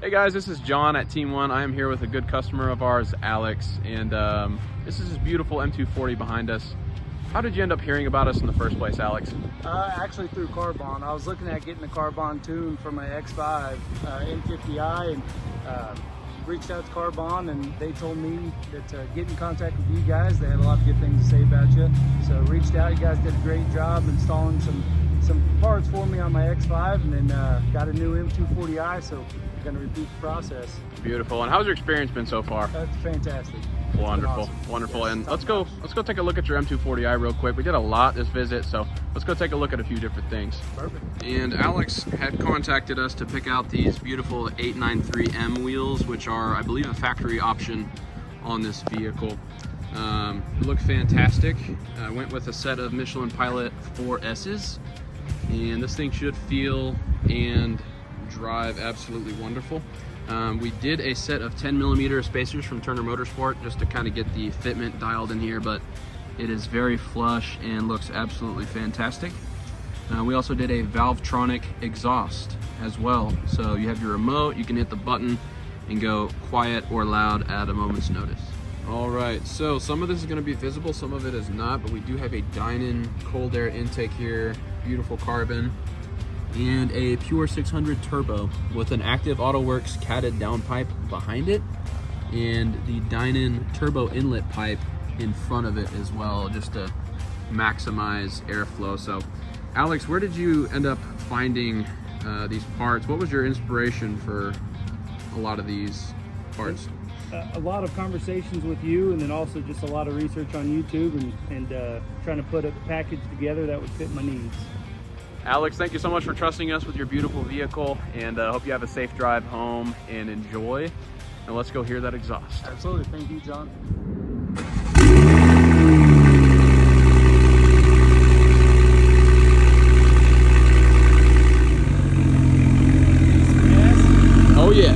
Hey guys, this is John at Team-One. I am here with a good customer of ours, Alex, and this is his beautiful M240 behind us. How did you end up hearing about us in the first place, Alex? Actually through Carbon. I was looking at getting a Carbon tune for my X5 M50i and reached out to Carbon, and they told me that get in contact with you guys. They had a lot of good things to say about you. So reached out. You guys did a great job installing some parts for me on my X5, and then got a new M240i, so I'm going to repeat the process. Beautiful. And how's your experience been so far? That's fantastic. Wonderful, Awesome. wonderful. Yes, And let's go take a look at your M240i real quick. We did a lot this visit, so let's go take a look at a few different things. Perfect. And Alex had contacted us to pick out these beautiful 893M wheels, which are, I believe, a factory option on this vehicle. Look fantastic. I went with a set of Michelin Pilot 4S's, and this thing should feel and drive absolutely wonderful. We did a set of 10mm spacers from Turner Motorsport just to kind of get the fitment dialed in here, but it is very flush and looks absolutely fantastic. We also did a Valvetronic exhaust as well. So you have your remote, you can hit the button and go quiet or loud at a moment's notice. All right, so some of this is going to be visible, some of it is not, but we do have a Dinan cold air intake here, beautiful carbon, and a pure 600 turbo with an active Autowerke catted downpipe behind it, and the Dinan turbo inlet pipe in front of it as well, just to maximize airflow. So Alex, where did you end up finding these parts? What was your inspiration for a lot of these parts? A lot of conversations with you, and then also just a lot of research on YouTube and trying to put a package together that would fit my needs. Alex, thank you so much for trusting us with your beautiful vehicle, and hope you have a safe drive home and enjoy. And let's go hear that exhaust. Absolutely. Thank you, John. Oh yeah.